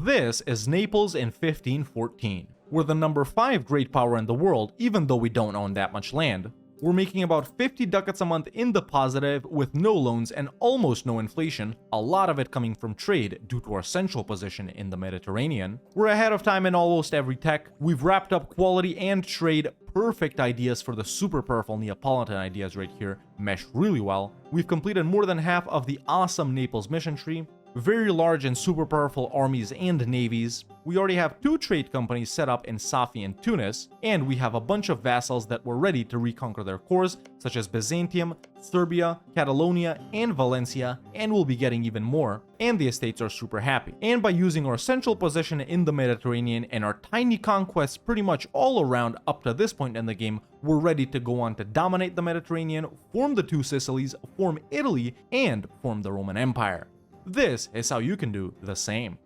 This is Naples in 1514. We're the number 5 great power in the world, even though we don't own that much land. We're making about 50 ducats a month in the positive with no loans and almost no inflation, a lot of it coming from trade due to our central position in the Mediterranean. We're ahead of time in almost every tech. We've wrapped up quality and trade, perfect ideas for the super powerful Neapolitan ideas right here, mesh really well. We've completed more than half of the awesome Naples mission tree. Very large and super powerful armies and navies. We already have 2 trade companies set up in Safi and Tunis, and we have a bunch of vassals that were ready to reconquer their cores, such as Byzantium, Serbia, Catalonia, and Valencia, and we'll be getting even more, and the estates are super happy. And by using our central position in the Mediterranean and our tiny conquests pretty much all around up to this point in the game, we're ready to go on to dominate the Mediterranean, form the 2 Sicilies, form Italy, and form the Roman Empire. This is how you can do the same.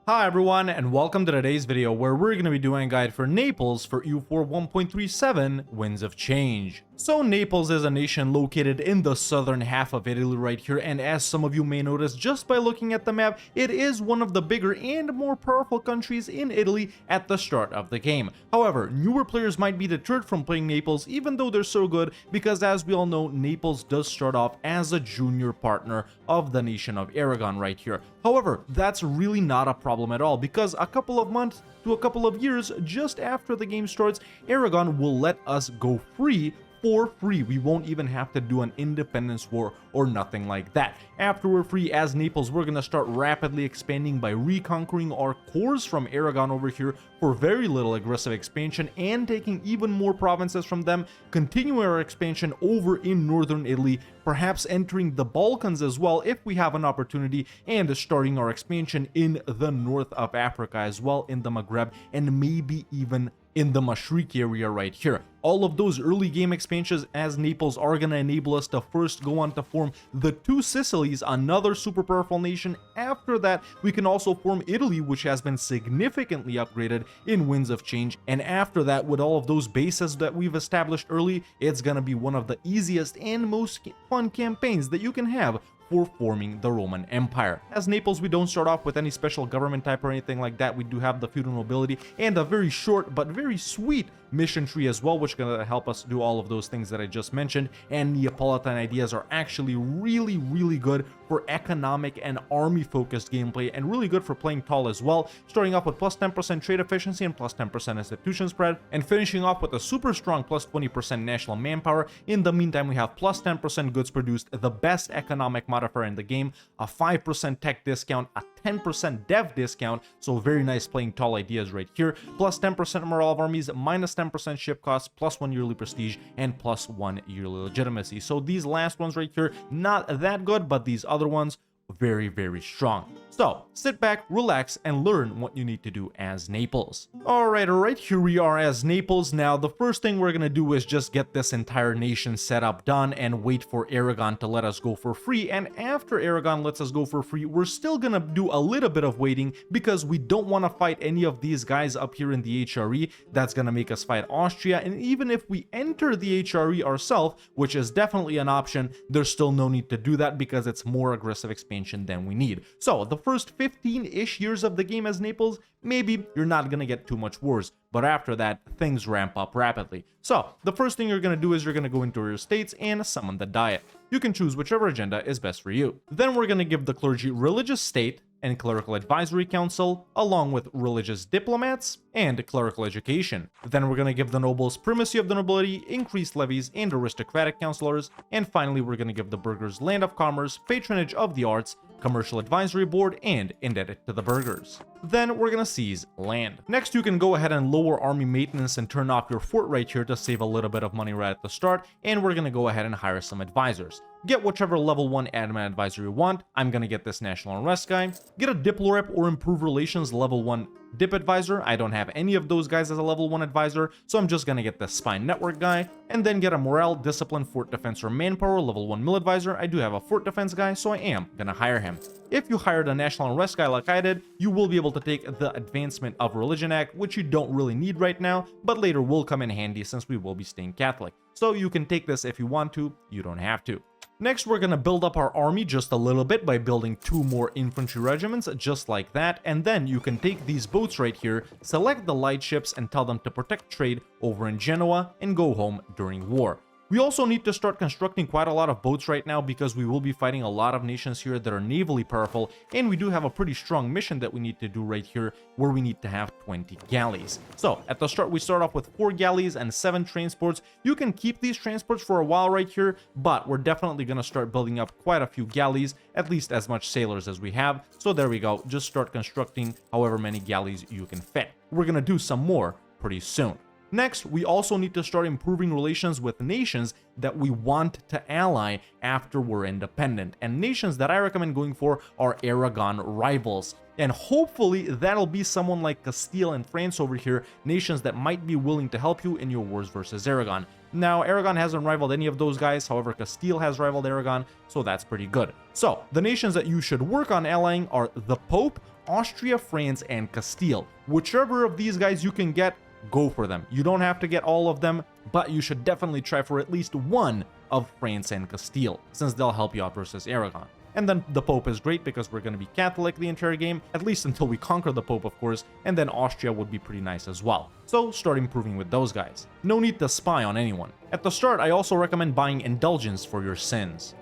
Hi everyone, and welcome to today's video where we're going to be doing a guide for Naples for EU4 1.37 Winds of Change. So Naples is a nation located in the southern half of Italy right here, and as some of you may notice just by looking at the map, it is one of the bigger and more powerful countries in Italy at the start of the game. However, newer players might be deterred from playing Naples even though they're so good, because as we all know, Naples does start off as a junior partner of the nation of Aragon right here. However, that's really not a problem at all, because a couple of months to a couple of years just after the game starts, Aragon will let us go free for free. We won't even have to do an independence war or nothing like that. After we're free as Naples, we're gonna start rapidly expanding by reconquering our cores from Aragon over here for very little aggressive expansion and taking even more provinces from them, continuing our expansion over in northern Italy, perhaps entering the Balkans as well if we have an opportunity, and starting our expansion in the north of Africa as well, in the Maghreb, and maybe even in the Mashriq area right here. All of those early game expansions as Naples are going to enable us to first go on to form the 2 Sicilies, another super powerful nation. After that, we can also form Italy, which has been significantly upgraded in Winds of Change. And after that, with all of those bases that we've established early, it's going to be one of the easiest and most fun campaigns that you can have for forming the Roman Empire. As Naples, we don't start off with any special government type or anything like that. We do have the feudal nobility and a very short but very sweet mission tree as well, which is going to help us do all of those things that I just mentioned. And Neapolitan ideas are actually really good for economic and army focused gameplay, and really good for playing tall as well, starting off with plus 10% trade efficiency and plus 10% institution spread, and finishing off with a super strong plus 20% national manpower. In the meantime, we have plus 10% goods produced, the best economic modifier in the game, a 5% tech discount, a 10% dev discount, so very nice playing tall ideas right here, plus 10% morale of armies, minus 10% ship costs, plus 1 yearly prestige, and plus 1 yearly legitimacy. So these last ones right here, not that good, but these other ones, very strong. So sit back, relax, and learn what you need to do as Naples. Alright, here we are as Naples. Now the first thing we're gonna do is just get this entire nation set up done and wait for Aragon to let us go for free. And after Aragon lets us go for free, we're still gonna do a little bit of waiting, because we don't want to fight any of these guys up here in the HRE. That's gonna make us fight Austria, and even if we enter the HRE ourselves, which is definitely an option, there's still no need to do that because it's more aggressive expansion than we need. So the first 15-ish years of the game as Naples, maybe you're not gonna get too much wars, but after that, things ramp up rapidly. So the first thing you're gonna do is you're gonna go into your states and summon the Diet. You can choose whichever agenda is best for you. Then we're gonna give the clergy religious state and clerical advisory council, along with religious diplomats and clerical education. Then we're gonna give the nobles primacy of the nobility, increased levies, and aristocratic councilors. And finally, we're gonna give the burghers land of commerce, patronage of the arts, commercial advisory board, and indebted to the burghers. Then we're gonna seize land. Next, you can go ahead and lower army maintenance and turn off your fort right here to save a little bit of money right at the start, and we're gonna go ahead and hire some advisors. Get whichever level 1 admin advisor you want. I'm gonna get this national unrest guy. Get a diplorep or improve relations level 1 dip advisor. I don't have any of those guys as a level 1 advisor, so I'm just gonna get the spine network guy. And then get a morale, discipline, fort defense, or manpower level 1 mill advisor. I do have a fort defense guy, so I am gonna hire him. If you hired a national unrest guy like I did, you will be able to take the Advancement of Religion Act, which you don't really need right now, but later will come in handy since we will be staying Catholic. So you can take this if you want to, you don't have to. Next, we're gonna build up our army just a little bit by building 2 more infantry regiments, just like that, and then you can take these boats right here, select the light ships, and tell them to protect trade over in Genoa and go home during war. We also need to start constructing quite a lot of boats right now because we will be fighting a lot of nations here that are navally powerful, and we do have a pretty strong mission that we need to do right here where we need to have 20 galleys. So at the start, we start off with 4 galleys and 7 transports. You can keep these transports for a while right here, but we're definitely going to start building up quite a few galleys, at least as much sailors as we have. So there we go, just start constructing however many galleys you can fit. We're going to do some more pretty soon. Next, we also need to start improving relations with nations that we want to ally after we're independent. And nations that I recommend going for are Aragon rivals. And hopefully that'll be someone like Castile and France over here, nations that might be willing to help you in your wars versus Aragon. Now, Aragon hasn't rivaled any of those guys, however, Castile has rivaled Aragon, so that's pretty good. So, the nations that you should work on allying are the Pope, Austria, France, and Castile. Whichever of these guys you can get, go for them. You don't have to get all of them, but you should definitely try for at least one of France and Castile, since they'll help you out versus Aragon. And then the Pope is great because we're going to be Catholic the entire game, at least until we conquer the Pope, of course, and then Austria would be pretty nice as well. So start improving with those guys. No need to spy on anyone. At the start, I also recommend buying indulgence for your sins.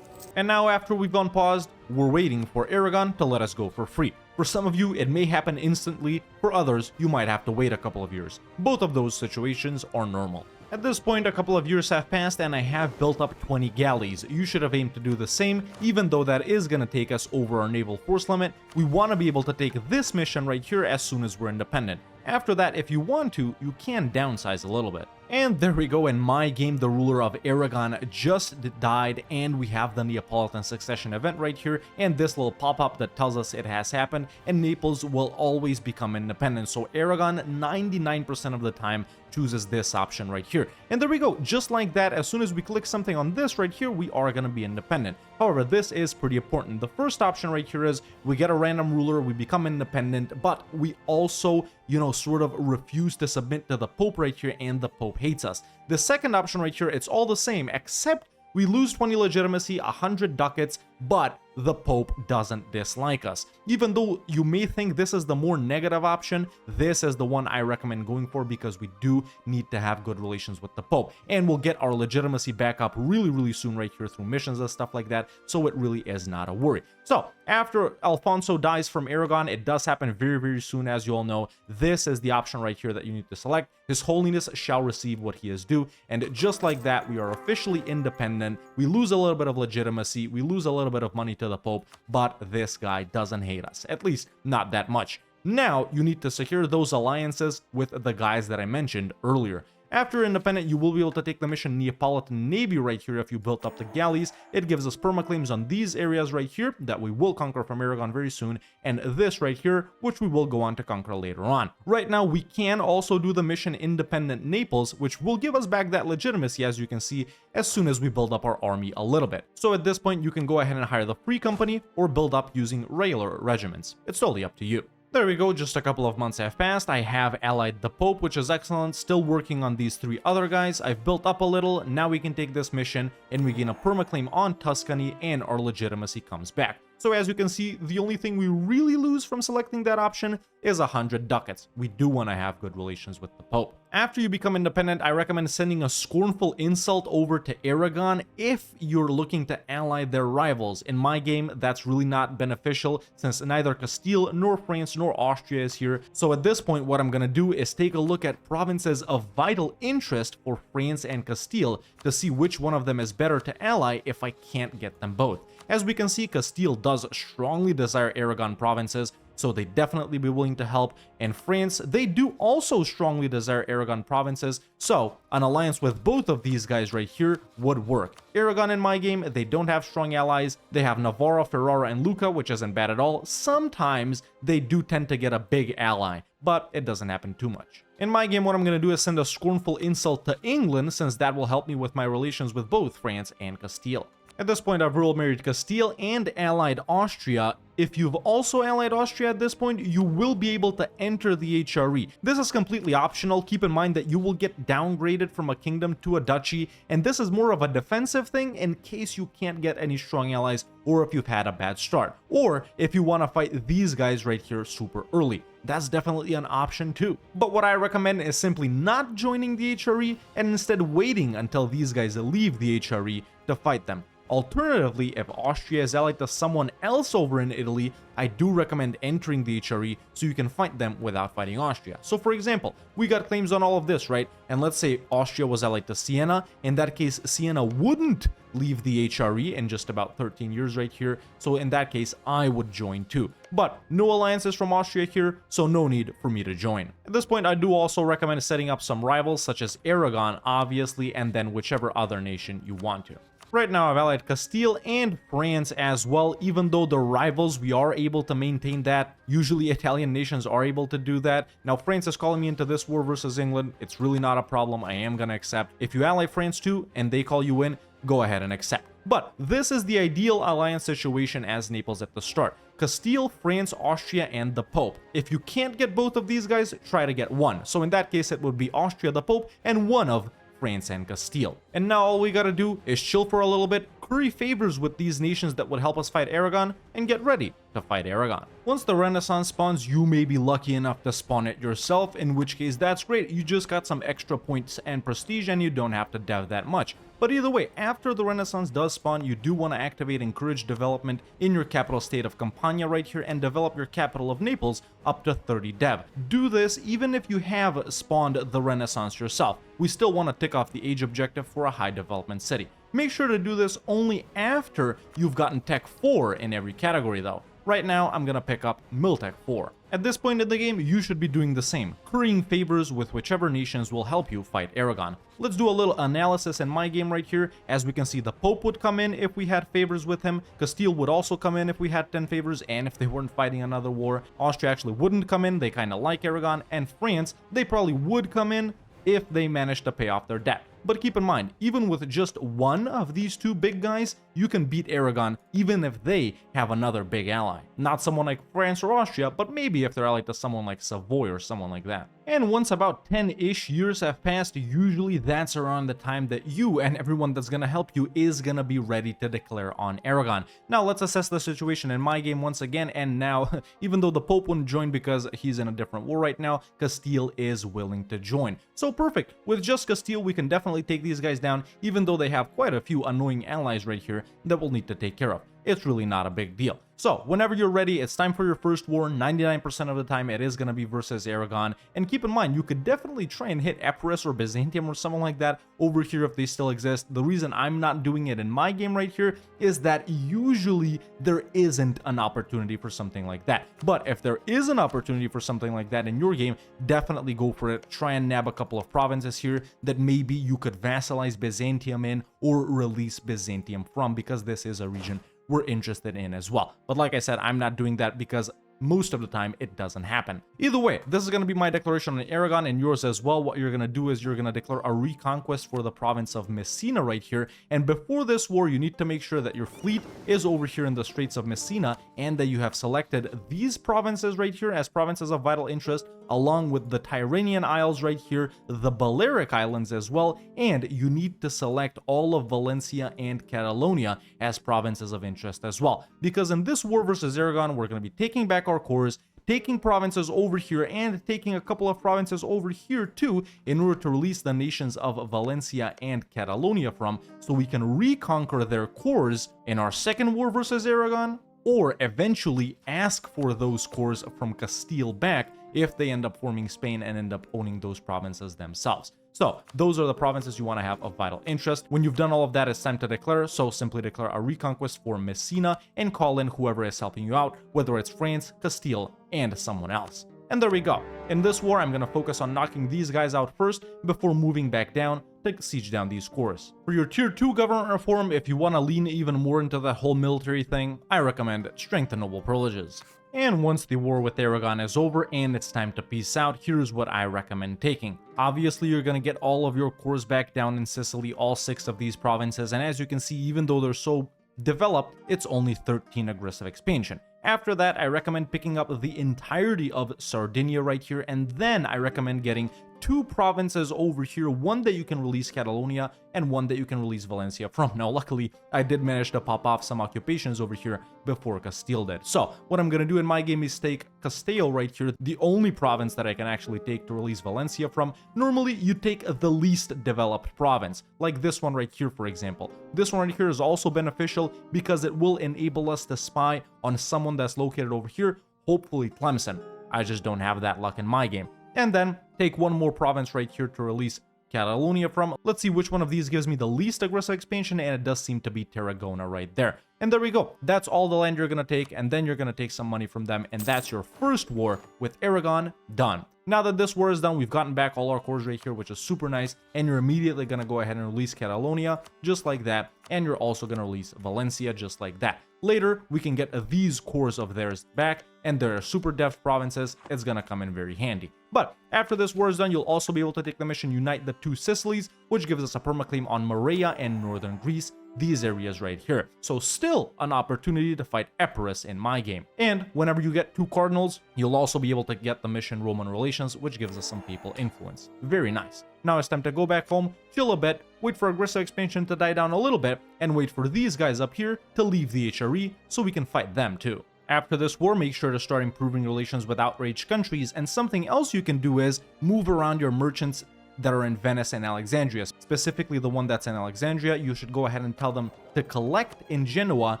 And now after we've unpaused, we're waiting for Aragon to let us go for free. For some of you, it may happen instantly. For others, you might have to wait a couple of years. Both of those situations are normal. At this point, a couple of years have passed and I have built up 20 galleys. You should have aimed to do the same, even though that is going to take us over our naval force limit. We want to be able to take this mission right here as soon as we're independent. After that, if you want to, you can downsize a little bit. And there we go, in my game, the ruler of Aragon just died, and we have the Neapolitan succession event right here, and this little pop-up that tells us it has happened, and Naples will always become independent. So Aragon, 99% of the time, chooses this option right here. And there we go, just like that, as soon as we click something on this right here, we are going to be independent. However, this is pretty important. The first option right here is we get a random ruler, we become independent, but we also, sort of refuse to submit to the Pope right here, and the Pope hates us. The second option right here, it's all the same, except we lose 20 legitimacy, 100 ducats, but the Pope doesn't dislike us. Even though you may think this is the more negative option, this is the one I recommend going for because we do need to have good relations with the Pope. And we'll get our legitimacy back up really, really soon right here through missions and stuff like that, so it really is not a worry. So, after Alfonso dies from Aragon, it does happen very, very soon, as you all know. This is the option right here that you need to select. His Holiness shall receive what he is due, and just like that, we are officially independent. We lose a little bit of legitimacy, we lose a little bit of money to the Pope, but this guy doesn't hate us, at least not that much. Now, you need to secure those alliances with the guys that I mentioned earlier. After independent, you will be able to take the mission Neapolitan Navy right here if you built up the galleys. It gives us permaclaims on these areas right here that we will conquer from Aragon very soon, and this right here, which we will go on to conquer later on. Right now, we can also do the mission Independent Naples, which will give us back that legitimacy, as you can see, as soon as we build up our army a little bit. So at this point, you can go ahead and hire the Free Company or build up using regular regiments. It's totally up to you. There we go, just a couple of months have passed. I have allied the Pope, which is excellent. Still working on these 3 other guys. I've built up a little. Now we can take this mission and we gain a permaclaim on Tuscany and our legitimacy comes back. So as you can see, the only thing we really lose from selecting that option is 100 ducats. We do want to have good relations with the Pope. After you become independent, I recommend sending a scornful insult over to Aragon if you're looking to ally their rivals. In my game, that's really not beneficial since neither Castile nor France nor Austria is here. So at this point, what I'm going to do is take a look at provinces of vital interest for France and Castile to see which one of them is better to ally if I can't get them both. As we can see, Castile does strongly desire Aragon provinces, so they definitely be willing to help. And France, they do also strongly desire Aragon provinces, so an alliance with both of these guys right here would work. Aragon in my game, they don't have strong allies. They have Navarra, Ferrara, and Lucca, which isn't bad at all. Sometimes they do tend to get a big ally, but it doesn't happen too much. In my game, what I'm going to do is send a scornful insult to England, since that will help me with my relations with both France and Castile. At this point, I've royal married Castile and allied Austria. if you've also allied Austria at this point, you will be able to enter the HRE. This is completely optional. Keep in mind that you will get downgraded from a kingdom to a duchy, and this is more of a defensive thing in case you can't get any strong allies, or if you've had a bad start, or if you want to fight these guys right here super early. That's definitely an option too. But what I recommend is simply not joining the HRE and instead waiting until these guys leave the HRE to fight them. Alternatively, if Austria is allied to someone else over in Italy, I do recommend entering the HRE so you can fight them without fighting Austria. So for example, we got claims on all of this, right? And let's say Austria was allied to Siena. In that case, Siena wouldn't leave the HRE in just about 13 years right here. So in that case, I would join too. But no alliances from Austria here, so no need for me to join. At this point, I do also recommend setting up some rivals such as Aragon, obviously, and then whichever other nation you want to. Right now, I've allied Castile and France as well. Even though they're rivals, we are able to maintain that. Usually, Italian nations are able to do that. Now, France is calling me into this war versus England. It's really not a problem. I am going to accept. If you ally France too, and they call you in, go ahead and accept. But this is the ideal alliance situation as Naples at the start. Castile, France, Austria, and the Pope. If you can't get both of these guys, try to get one. So in that case, it would be Austria, the Pope, and one of France and Castile. And now all we gotta do is chill for a little bit, curry favors with these nations that would help us fight Aragon, and get ready to fight Aragon. Once the Renaissance spawns, you may be lucky enough to spawn it yourself, in which case that's great. You just got some extra points and prestige and you don't have to dev that much. But either way, after the Renaissance does spawn, you do want to activate Encourage Development in your capital state of Campania right here and develop your capital of Naples up to 30 dev. Do this even if you have spawned the Renaissance yourself. We still want to tick off the age objective for a high development city. Make sure to do this only after you've gotten Tech 4 in every category though. Right now, I'm gonna pick up Miltech 4. At this point in the game, you should be doing the same, currying favors with whichever nations will help you fight Aragon. Let's do a little analysis in my game right here. As we can see, the Pope would come in if we had favors with him. Castile would also come in if we had 10 favors and if they weren't fighting another war. Austria actually wouldn't come in, they kind of like Aragon. And France, they probably would come in if they managed to pay off their debt. But keep in mind, even with just one of these two big guys, you can beat Aragon even if they have another big ally. Not someone like France or Austria, but maybe if they're allied to someone like Savoy or someone like that. And once about 10-ish years have passed, usually that's around the time that you and everyone that's gonna help you is gonna be ready to declare on Aragon. Now let's assess the situation in my game once again, and now, even though the Pope wouldn't join because he's in a different war right now, Castile is willing to join. So perfect, with just Castile we can definitely take these guys down, even though they have quite a few annoying allies right here that we'll need to take care of. It's really not a big deal. So whenever you're ready, it's time for your first war. 99% of the time it is going to be versus Aragon. And keep in mind, you could definitely try and hit Epirus or Byzantium or someone like that over here if they still exist. The reason I'm not doing it in my game right here is that usually there isn't an opportunity for something like that. But if there is an opportunity for something like that in your game, definitely go for it. Try and nab a couple of provinces here that maybe you could vassalize Byzantium in or release Byzantium from, because this is a region we're interested in as well. But like I said, I'm not doing that because most of the time it doesn't happen. Either way, this is going to be my declaration on Aragon and yours as well. What you're going to do is you're going to declare a reconquest for the province of Messina right here. And before this war, you need to make sure that your fleet is over here in the Straits of Messina and that you have selected these provinces right here as provinces of vital interest, along with the Tyrrhenian Isles right here, the Balearic Islands as well, and you need to select all of Valencia and Catalonia as provinces of interest as well. Because in this war versus Aragon, we're going to be taking back our cores, taking provinces over here, and taking a couple of provinces over here too, in order to release the nations of Valencia and Catalonia from, so we can reconquer their cores in our second war versus Aragon, or eventually ask for those cores from Castile back if they end up forming Spain and end up owning those provinces themselves. So those are the provinces you want to have of vital interest. When you've done all of that, it's time to declare. So simply declare a reconquest for Messina and call in whoever is helping you out, whether it's France, Castile, and someone else. And there we go. In this war, I'm going to focus on knocking these guys out first before moving back down to siege down these cores. For your tier 2 government reform, if you want to lean even more into that whole military thing, I recommend Strength and Noble Privileges. And once the war with Aragon is over and it's time to peace out, here's what I recommend taking. Obviously, you're going to get all of your cores back down in Sicily, all 6 of these provinces, and as you can see, even though they're so developed, it's only 13 aggressive expansion. After that, I recommend picking up the entirety of Sardinia right here, and then I recommend getting 2 provinces over here, one that you can release Catalonia and one that you can release Valencia from. Now, luckily, I did manage to pop off some occupations over here before Castile did. So, what I'm gonna do in my game is take Castile right here, the only province that I can actually take to release Valencia from. Normally, you take the least developed province, like this one right here, for example. This one right here is also beneficial because it will enable us to spy on someone that's located over here, hopefully Tlemcen. I just don't have that luck in my game. And then take one more province right here to release Catalonia from. Let's see which one of these gives me the least aggressive expansion, and it does seem to be Tarragona right there. And there we go. That's all the land you're gonna take, and then you're gonna take some money from them, and that's your first war with Aragon done. Now that this war is done, we've gotten back all our cores right here, which is super nice, and you're immediately gonna go ahead and release Catalonia, just like that, and you're also gonna release Valencia, just like that. Later, we can get these cores of theirs back, and they're super deft provinces. It's gonna come in very handy. But after this war is done, you'll also be able to take the mission Unite the 2 Sicilies, which gives us a permaclaim on Morea and northern Greece, these areas right here. So still an opportunity to fight Epirus in my game. And whenever you get 2 cardinals, you'll also be able to get the mission Roman Relations, which gives us some papal influence. Very nice. Now it's time to go back home, chill a bit, wait for aggressive expansion to die down a little bit, and wait for these guys up here to leave the HRE so we can fight them too. After this war, make sure to start improving relations with outraged countries, and something else you can do is move around your merchants that are in Venice and Alexandria. Specifically the one that's in Alexandria, you should go ahead and tell them to collect in Genoa.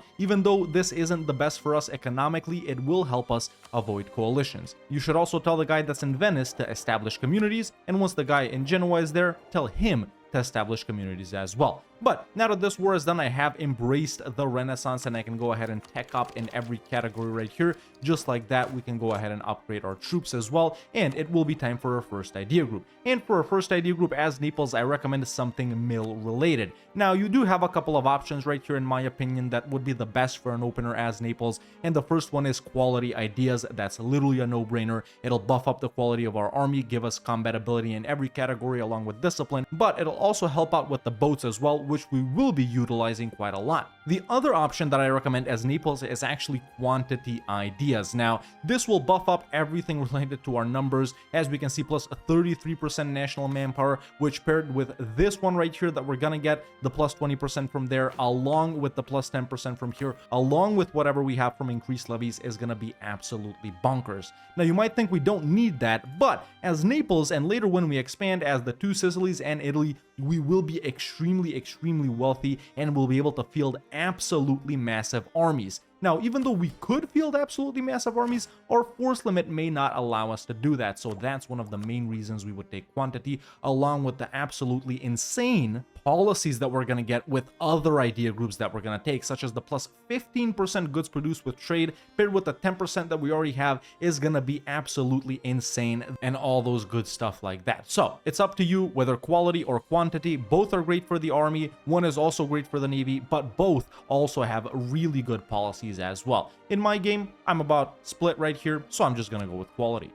Even though this isn't the best for us economically, it will help us avoid coalitions. You should also tell the guy that's in Venice to establish communities, and once the guy in Genoa is there, tell him to establish communities as well. But now that this war is done, I have embraced the Renaissance, and I can go ahead and tech up in every category right here. Just like that, we can go ahead and upgrade our troops as well, and it will be time for our first idea group. And for our first idea group as Naples, I recommend something mill related. Now, you do have a couple of options right here, in my opinion, that would be the best for an opener as Naples, and the first one is quality ideas. That's literally a no-brainer. It'll buff up the quality of our army, give us combat ability in every category along with discipline, but it'll also help out with the boats as well, which we will be utilizing quite a lot. The other option that I recommend as Naples is actually quantity ideas. Now, this will buff up everything related to our numbers, as we can see, plus a 33% national manpower, which paired with this one right here that we're gonna get, the plus 20% from there, along with the plus 10% from here, along with whatever we have from increased levies, is gonna be absolutely bonkers. Now, you might think we don't need that, but as Naples, and later when we expand as the 2 Sicilies and Italy, we will be extremely wealthy, and we'll be able to field absolutely massive armies. Now, even though we could field absolutely massive armies, our force limit may not allow us to do that, so that's one of the main reasons we would take quantity, along with the absolutely insane policies that we're going to get with other idea groups that we're going to take, such as the plus 15% goods produced with trade, paired with the 10% that we already have, is going to be absolutely insane, and all those good stuff like that. So, it's up to you, whether quality or quantity, both are great for the army, one is also great for the navy, but both also have really good policies as well. In my game, I'm about split right here, so I'm just gonna go with quality.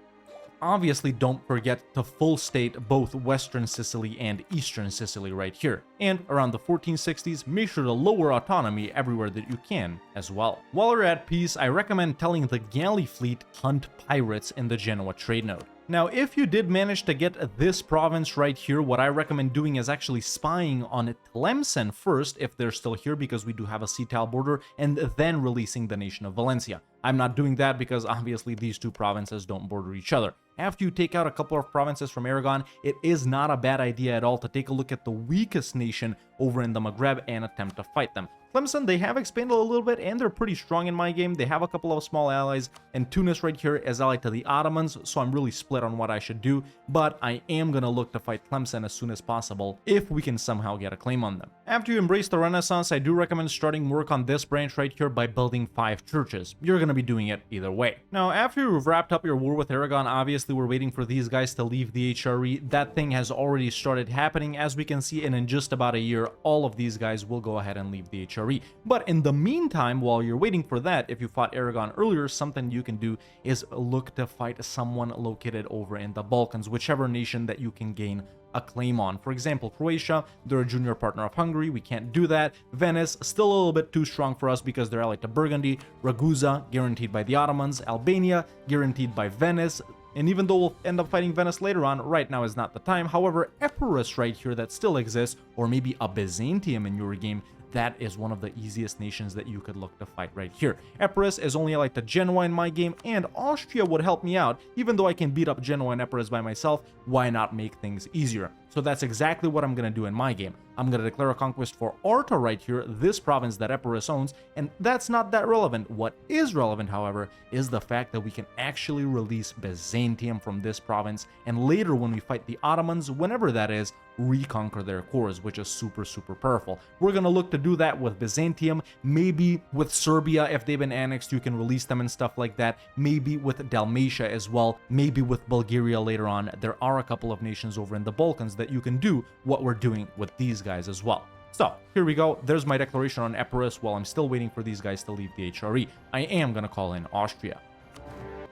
Obviously, don't forget to full state both Western Sicily and Eastern Sicily right here. And around the 1460s, make sure to lower autonomy everywhere that you can as well. While you're at peace, I recommend telling the galley fleet hunt pirates in the Genoa trade node. Now, if you did manage to get this province right here, what I recommend doing is actually spying on Tlemcen first, if they're still here, because we do have a sea tile border, and then releasing the nation of Valencia. I'm not doing that because obviously these two provinces don't border each other. After you take out a couple of provinces from Aragon, it is not a bad idea at all to take a look at the weakest nation over in the Maghreb and attempt to fight them. Tlemcen, they have expanded a little bit, and they're pretty strong in my game. They have a couple of small allies, and Tunis right here is allied to the Ottomans, so I'm really split on what I should do, but I am going to look to fight Tlemcen as soon as possible, if we can somehow get a claim on them. After you embrace the Renaissance, I do recommend starting work on this branch right here by building 5 churches. You're going to be doing it either way. Now, after you've wrapped up your war with Aragon, obviously, obviously we're waiting for these guys to leave the HRE. That thing has already started happening, as we can see, and in just about a year, all of these guys will go ahead and leave the HRE. But in the meantime, while you're waiting for that, if you fought Aragon earlier, something you can do is look to fight someone located over in the Balkans, whichever nation that you can gain a claim on. For example, Croatia, they're a junior partner of Hungary, we can't do that. Venice, still a little bit too strong for us because they're allied to Burgundy. Ragusa, guaranteed by the Ottomans. Albania, guaranteed by Venice. And even though we'll end up fighting Venice later on, right now is not the time. However, Epirus right here that still exists, or maybe a Byzantium in your game, that is one of the easiest nations that you could look to fight right here. Epirus is only allied to Genoa in my game, and Austria would help me out. Even though I can beat up Genoa and Epirus by myself, why not make things easier? So that's exactly what I'm going to do in my game. I'm going to declare a conquest for Arta right here, this province that Epirus owns, and that's not that relevant. What is relevant, however, is the fact that we can actually release Byzantium from this province, and later when we fight the Ottomans, whenever that is, reconquer their cores, which is super, super powerful. We're going to look to do that with Byzantium, maybe with Serbia, if they've been annexed, you can release them and stuff like that, maybe with Dalmatia as well, maybe with Bulgaria later on. There are a couple of nations over in the Balkans that you can do what we're doing with these guys as well. So here we go. There's my declaration on Epirus while I'm still waiting for these guys to leave the HRE. I am going to call in Austria.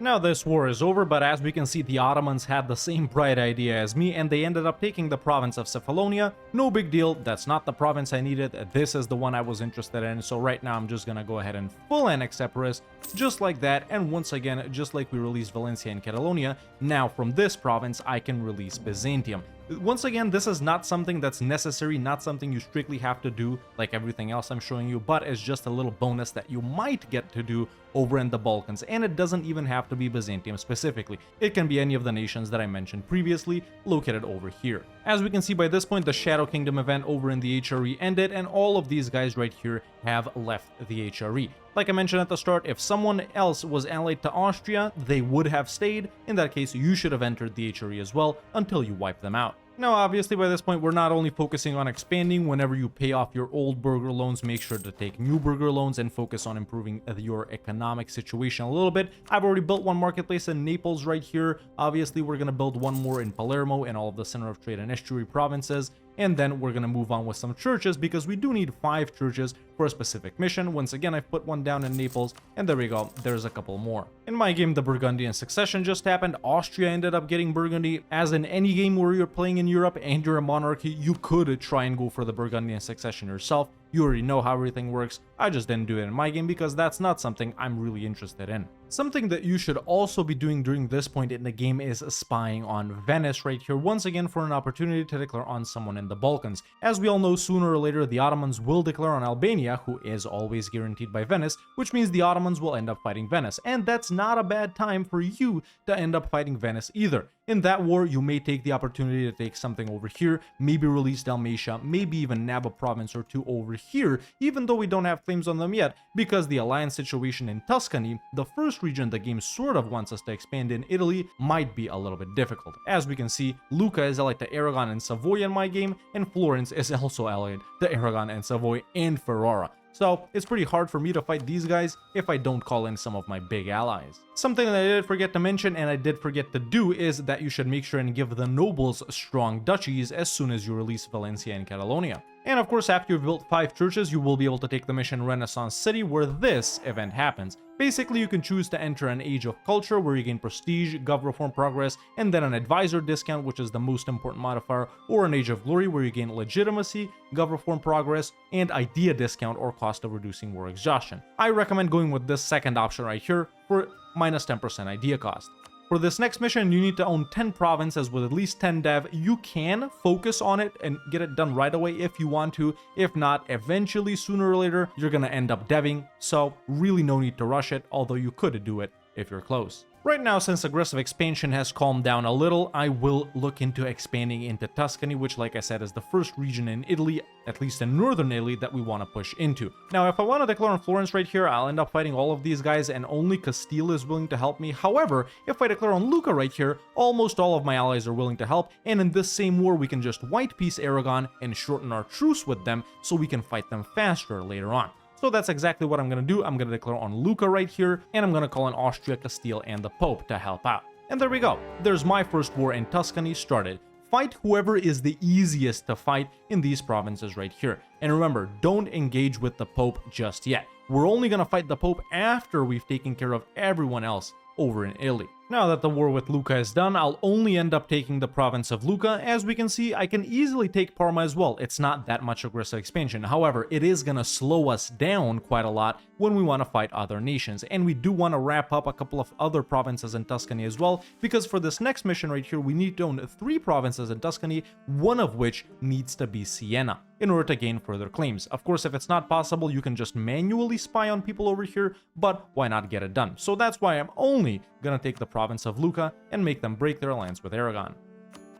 Now this war is over, but as we can see, the Ottomans had the same bright idea as me, and they ended up taking the province of Cephalonia. No big deal, that's not the province I needed, this is the one I was interested in, so right now I'm just gonna go ahead and full annex Epirus, just like that, and once again, just like we released Valencia and Catalonia, now from this province I can release Byzantium. Once again, this is not something that's necessary, not something you strictly have to do like everything else I'm showing you, but it's just a little bonus that you might get to do over in the Balkans, and it doesn't even have to be Byzantium specifically. It can be any of the nations that I mentioned previously, located over here. As we can see by this point, the Shadow Kingdom event over in the HRE ended, and all of these guys right here have left the HRE. Like I mentioned at the start, if someone else was allied to Austria, they would have stayed. In that case, you should have entered the HRE as well until you wipe them out. Now, obviously, by this point, we're not only focusing on expanding. Whenever you pay off your old burgher loans, make sure to take new burgher loans and focus on improving your economic situation a little bit. I've already built one marketplace in Naples right here. Obviously, we're going to build one more in Palermo and all of the center of trade and estuary provinces. And then we're going to move on with some churches because we do need 5 churches for a specific mission. Once again, I've put one down in Naples, and there we go, there's a couple more. In my game, the Burgundian succession just happened. Austria ended up getting Burgundy. As in any game where you're playing in Europe and you're a monarchy, you could try and go for the Burgundian succession yourself. You already know how everything works. I just didn't do it in my game because that's not something I'm really interested in. Something that you should also be doing during this point in the game is spying on Venice right here, once again for an opportunity to declare on someone in the Balkans. As we all know, sooner or later the Ottomans will declare on Albania, who is always guaranteed by Venice, which means the Ottomans will end up fighting Venice, and that's not a bad time for you to end up fighting Venice either. In that war, you may take the opportunity to take something over here, maybe release Dalmatia, maybe even nab a province or two over here, even though we don't have claims on them yet, because the alliance situation in Tuscany, the first region the game sort of wants us to expand in Italy, might be a little bit difficult. As we can see, Lucca is allied to Aragon and Savoy in my game, and Florence is also allied to Aragon and Savoy and Ferrara. So it's pretty hard for me to fight these guys if I don't call in some of my big allies. Something that I did forget to mention and I did forget to do is that you should make sure and give the nobles strong duchies as soon as you release Valencia and Catalonia. And of course, after you've built 5 churches, you will be able to take the mission Renaissance City, where this event happens. Basically, you can choose to enter an Age of Culture, where you gain Prestige, Gov Reform Progress, and then an Advisor discount, which is the most important modifier, or an Age of Glory, where you gain Legitimacy, Gov Reform Progress, and Idea discount, or cost of reducing war exhaustion. I recommend going with this second option right here for minus 10% idea cost. For this next mission, you need to own 10 provinces with at least 10 dev. You can focus on it and get it done right away if you want to. If not, eventually, sooner or later, you're gonna end up deving, so really no need to rush it, although you could do it if you're close. Right now, since aggressive expansion has calmed down a little, I will look into expanding into Tuscany, which, like I said, is the first region in Italy, at least in northern Italy, that we want to push into. Now, if I want to declare on Florence right here, I'll end up fighting all of these guys, and only Castile is willing to help me. However, if I declare on Lucca right here, almost all of my allies are willing to help, and in this same war, we can just white piece Aragon and shorten our truce with them so we can fight them faster later on. So that's exactly what I'm going to do. I'm going to declare on Lucca right here, and I'm going to call in Austria, Castile, and the Pope to help out. And there we go. There's my first war in Tuscany started. Fight whoever is the easiest to fight in these provinces right here. And remember, don't engage with the Pope just yet. We're only going to fight the Pope after we've taken care of everyone else over in Italy. Now that the war with Lucca is done, I'll only end up taking the province of Lucca. As we can see, I can easily take Parma as well. It's not that much aggressive expansion. However, it is going to slow us down quite a lot when we want to fight other nations. And we do want to wrap up a couple of other provinces in Tuscany as well, because for this next mission right here, we need to own 3 provinces in Tuscany, one of which needs to be Siena in order to gain further claims. Of course, if it's not possible, you can just manually spy on people over here, but why not get it done? So that's why I'm only gonna take the province of Lucca and make them break their alliance with Aragon.